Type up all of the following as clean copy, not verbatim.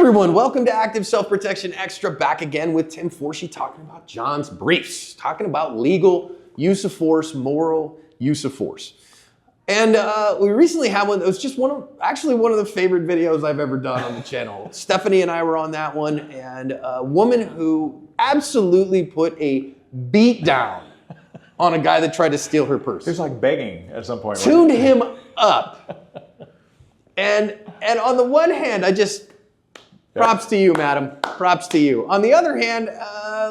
everyone, welcome to Active Self-Protection Extra, back again with Tim Forshee talking about John's briefs, talking about legal use of force, moral use of force. And we recently had one that was just one of the favorite videos I've ever done on the channel. Stephanie and I were on that one, and a woman who absolutely put a beat down on a guy that tried to steal her purse. He was like begging at some point. Tuned him up. And on the one hand, props to you, madam. Props to you. On the other hand,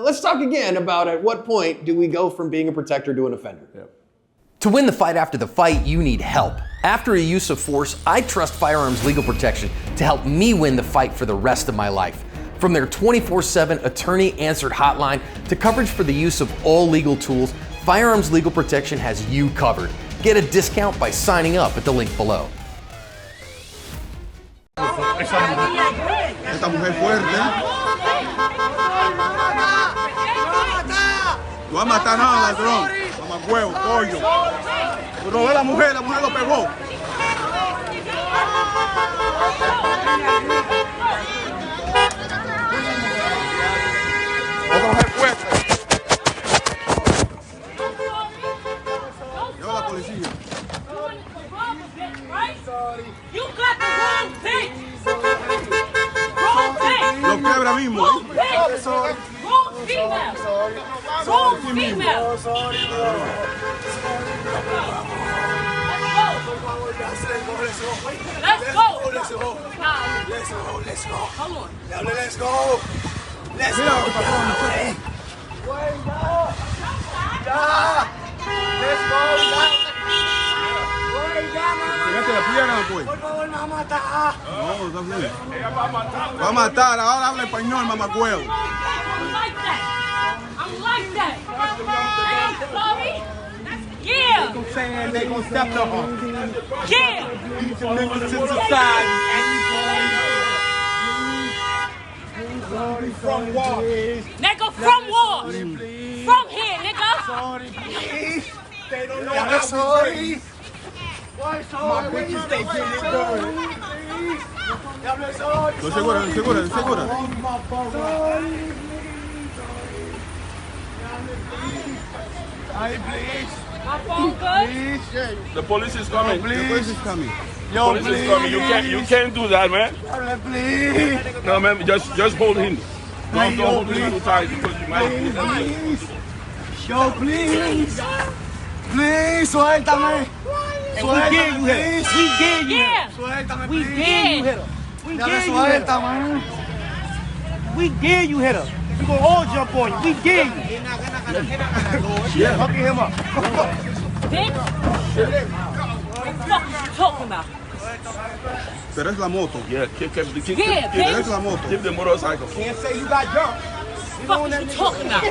let's talk again about at what point do we go from being a protector to an offender? Yep. To win the fight after the fight, you need help. After a use of force, I trust Firearms Legal Protection to help me win the fight for the rest of my life. From their 24/7 attorney-answered hotline to coverage for the use of all legal tools, Firearms Legal Protection has you covered. Get a discount by signing up at the link below. Esta mujer fuerte. No va a matar nada, ladrón. Mamacuevo, pollo. Robó a la mujer lo pegó. Otra mujer fuerte. Lleva a la policía. You got the wrong thing. Wrong thing. Lo quiebra mismo. Wrong thing. Wrong female. Wrong female. Let's go. Let's go. Let's go. Come on. Let's go. Let's go. Fíjate la pierna, pues. Por favor, no mata. No, está bien. Ella va a matar. Va a matar. Ahora habla español, mamacuevo. I'm like that. I'm like that. I'm sorry. Yeah. I'm saying they gonna step to her. Yeah. These niggas to society. From war. Nigga, from war. From here, nigga. Sorry, please. They don't know how sorry. Why sorry? My bitches, they get it done. No, segura. Ay, please. My phone good? Please. The police is coming. The police is coming. The police is coming. You can't do that, man. Please. No, man. Just hold him. Don't Yo, hold him please. too tight because you might. Please. Yo, please. Please, suéltame. Suéltame, please. We did, yeah. Suéltame, We please. did. We did you hit her. We dare you hit her. We gonna all jump on you. We dare you. Yeah. Fucking him up. Bitch. What the fuck is you talking about? Pero es la moto. Yeah, keep Pero bitch. es la moto. the motorcycle. Can't say you got jumped. What the fuck is you talking about?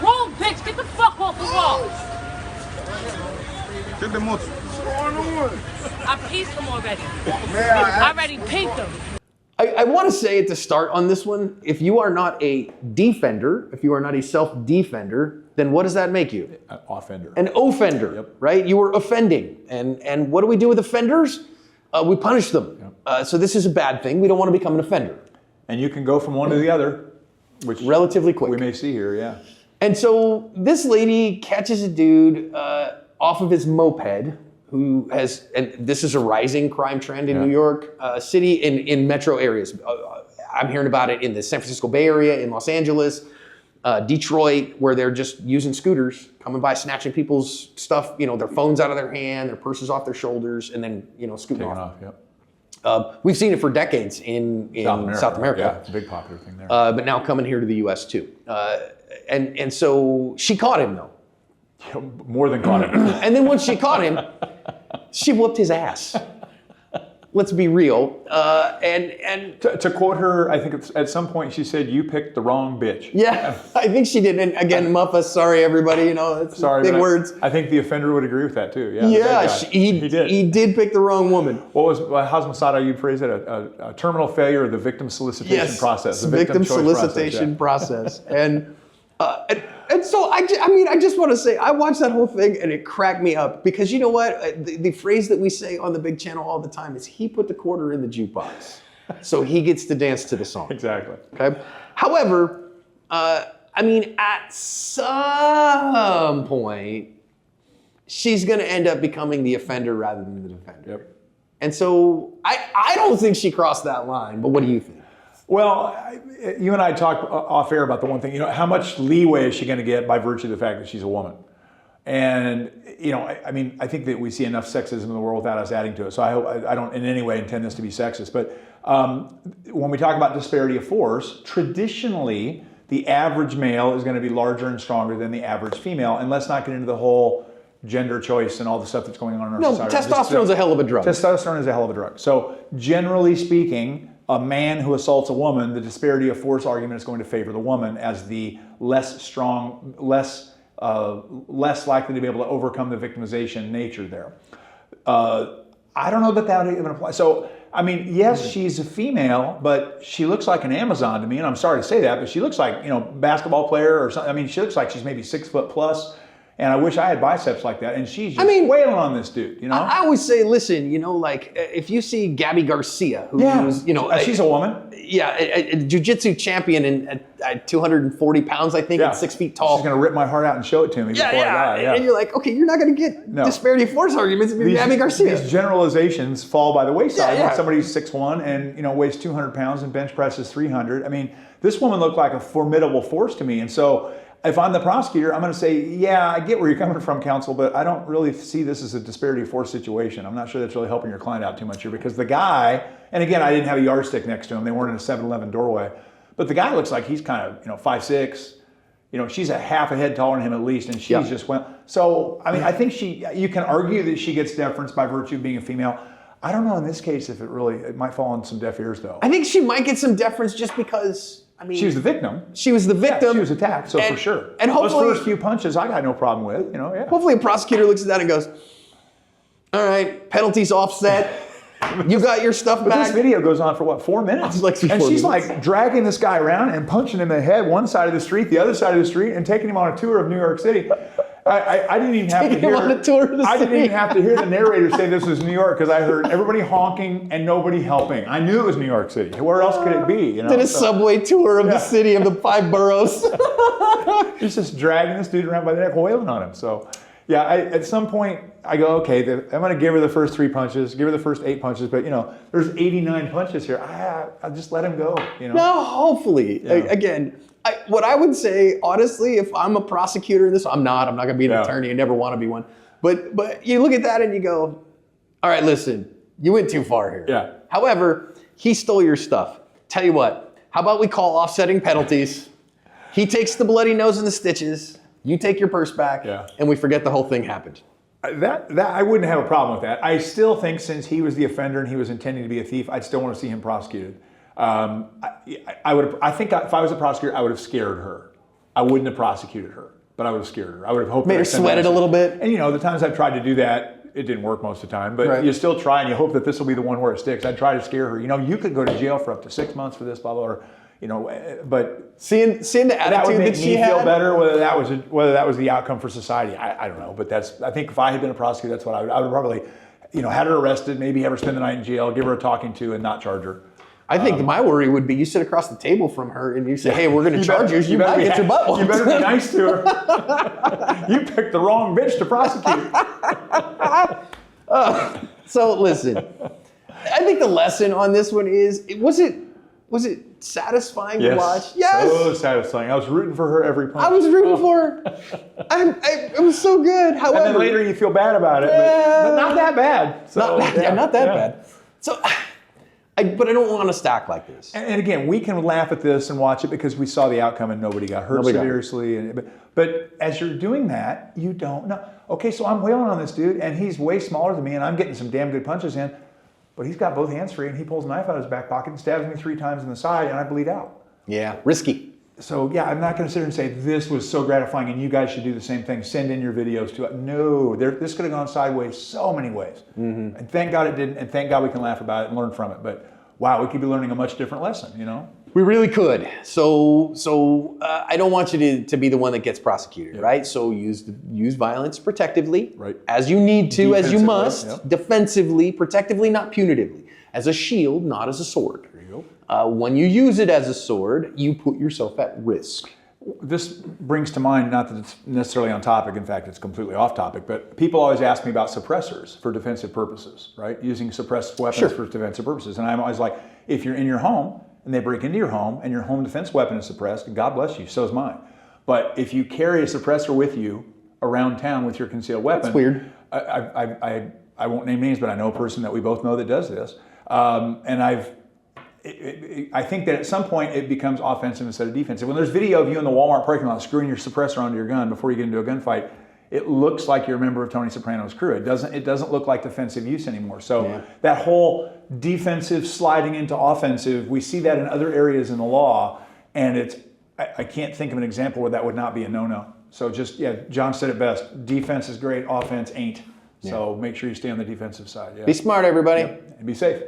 Wrong, bitch. Get the fuck off the wall. Get the moto. I pieced them already. I already pinked them. I want to say at the start on this one, if you are not a defender, if you are not a self-defender, then what does that make you? An offender. An offender, Yep. right? You were offending. And what do we do with offenders? We punish them. Yep. So this is a bad thing. We don't want to become an offender. And you can go from one to the other, which Relatively quick. we may see here, yeah. And so this lady catches a dude off of his moped who has, and this is a rising crime trend in New York City, in metro areas. I'm hearing about it in the San Francisco Bay Area, in Los Angeles, Detroit, where they're just using scooters, coming by, snatching people's stuff, their phones out of their hand, their purses off their shoulders, and then, scooting Taken off. off, yep. We've seen it for decades in South America. Yeah, it's a big popular thing there. But now coming here to the US too. And so she caught him though. More than caught him. And then once she caught him, she whooped his ass. Let's be real. And To quote her, I think at some point she said, "You picked the wrong bitch." yeah, I think she did. And again, Muffa, sorry everybody, it's Sorry, big but words. I think the offender would agree with that too. Yeah. Yeah, he did. He did pick the wrong woman. How's Masada, you'd phrase it? A terminal failure of the victim solicitation process. The victim choice solicitation process. And so I just want to say, I watched that whole thing and it cracked me up because you know what? The phrase that we say on the big channel all the time is he put the quarter in the jukebox. so he gets to dance to the song. Exactly. Okay. However, I mean, at some point, she's going to end up becoming the offender rather than the defender. Yep. And so I don't think she crossed that line, but what do you think? Well, you and I talked off air about the one thing, how much leeway is she going to get by virtue of the fact that she's a woman? And, I mean, I think that we see enough sexism in the world without us adding to it. So I don't in any way intend this to be sexist. But when we talk about disparity of force, traditionally, the average male is going to be larger and stronger than the average female. And let's not get into the whole gender choice and all the stuff that's going on in our society. Testosterone's a hell of a drug. Testosterone is a hell of a drug. So generally speaking, a man who assaults a woman, the disparity of force argument is going to favor the woman as the less strong, less likely to be able to overcome the victimization nature there. I don't know that would even apply. So, I mean, yes, she's a female, but she looks like an Amazon to me, and I'm sorry to say that, but she looks like, basketball player or something. I mean, she looks like she's maybe 6 foot plus. And I wish I had biceps like that. And she's just wailing on this dude, I always say, listen, like if you see Gabby Garcia, who's, she's a woman. Yeah, a jiu-jitsu champion at 240 pounds, I think, and 6 feet tall. She's going to rip my heart out and show it to me before I die. Yeah. And you're like, okay, you're not going to get disparity of force arguments if you're Gabby Garcia. These generalizations fall by the wayside. When somebody's 6'1" and weighs 200 pounds and bench presses 300. I mean, this woman looked like a formidable force to me. And so if I'm the prosecutor, I'm going to say, yeah, I get where you're coming from, counsel, but I don't really see this as a disparity of force situation. I'm not sure that's really helping your client out too much here because the guy, and again, I didn't have a yardstick next to him. They weren't in a 7-Eleven doorway. But the guy looks like he's kind of, 5'6". She's a half a head taller than him at least, and she's just went. So, I mean, I think you can argue that she gets deference by virtue of being a female. I don't know in this case if it might fall on some deaf ears though. I think she might get some deference just because, she was the victim. She was the victim. Yeah, she was attacked, so for sure. And hopefully, those first few punches, I got no problem with. Hopefully, a prosecutor looks at that and goes, "All right, penalties offset. You got your stuff back." This video goes on for what, 4 minutes? Like 4 and she's minutes. like dragging this guy around and punching him in the head, one side of the street, the other side of the street, and taking him on a tour of New York City. I didn't even have to hear. On a tour of the I city. didn't even have to hear the narrator say this was New York because I heard everybody honking and nobody helping. I knew it was New York City. Where else could it be? Did a subway tour of the city of the 5 boroughs. He's just dragging this dude around by the neck, wailing on him. So, yeah, at some point I go, okay, I'm going to give her the first 3 punches, give her the first 8 punches, but there's 89 punches here. I'll just let him go. No, hopefully. Yeah. Again, what I would say, honestly, if I'm a prosecutor in this, I'm not going to be an attorney. I never want to be one. But you look at that and you go, all right, listen, you went too far here. Yeah. However, he stole your stuff. Tell you what, how about we call offsetting penalties? He takes the bloody nose and the stitches. You take your purse back, and we forget the whole thing happened. That I wouldn't have a problem with that. I still think since he was the offender and he was intending to be a thief, I'd still want to see him prosecuted. I think if I was a prosecutor, I would have scared her. I wouldn't have prosecuted her, but I would have scared her. I would have hoped made her sweat it a little bit. And the times I've tried to do that, it didn't work most of the time. But you still try and you hope that this will be the one where it sticks. I'd try to scare her. You could go to jail for up to 6 months for this, blah blah. But seeing the attitude that would make she me had, feel better. Whether that was the outcome for society, I don't know. But I think if I had been a prosecutor, that's what I would probably, had her arrested, maybe have her spend the night in jail, give her a talking to, and not charge her. I think my worry would be you sit across the table from her and you say, hey, we're going to charge you. You might get your butt whooped. You better be nice to her. You picked the wrong bitch to prosecute. So listen, I think the lesson on this one is, was it satisfying to watch? Yes. So satisfying. I was rooting for her every punch. I was rooting for her. It was so good. However, and then later you feel bad about it, but not that bad. So, not that bad. So. But I don't want to stack like this. And again, we can laugh at this and watch it because we saw the outcome and nobody got hurt seriously. But as you're doing that, you don't know. Okay, so I'm wailing on this dude and he's way smaller than me and I'm getting some damn good punches in, but he's got both hands free and he pulls a knife out of his back pocket and stabs me 3 times in the side and I bleed out. Yeah, risky. So yeah, I'm not going to sit here and say this was so gratifying and you guys should do the same thing. Send in your videos to it. No, this could have gone sideways so many ways. Mm-hmm. And thank God it didn't. And thank God we can laugh about it and learn from it. But wow, we could be learning a much different lesson, We really could. So I don't want you to be the one that gets prosecuted, right? So use violence protectively, right? As you need to, as you must, yep. defensively, protectively, not punitively, as a shield, not as a sword. There you When you use it as a sword, you put yourself at risk. This brings to mind, not that it's necessarily on topic, in fact, it's completely off topic, but people always ask me about suppressors for defensive purposes, right? Using suppressed weapons for defensive purposes. And I'm always like, if you're in your home and they break into your home and your home defense weapon is suppressed, God bless you, so is mine. But if you carry a suppressor with you around town with your concealed weapon, that's weird. I won't name names, but I know a person that we both know that does this. And I think that at some point it becomes offensive instead of defensive. When there's video of you in the Walmart parking lot screwing your suppressor onto your gun before you get into a gunfight, it looks like you're a member of Tony Soprano's crew. It doesn't look like defensive use anymore. So that whole defensive sliding into offensive, we see that in other areas in the law, and I can't think of an example where that would not be a no-no. So John said it best. Defense is great, offense ain't. So make sure you stay on the defensive side. Yeah. Be smart, everybody. And be safe.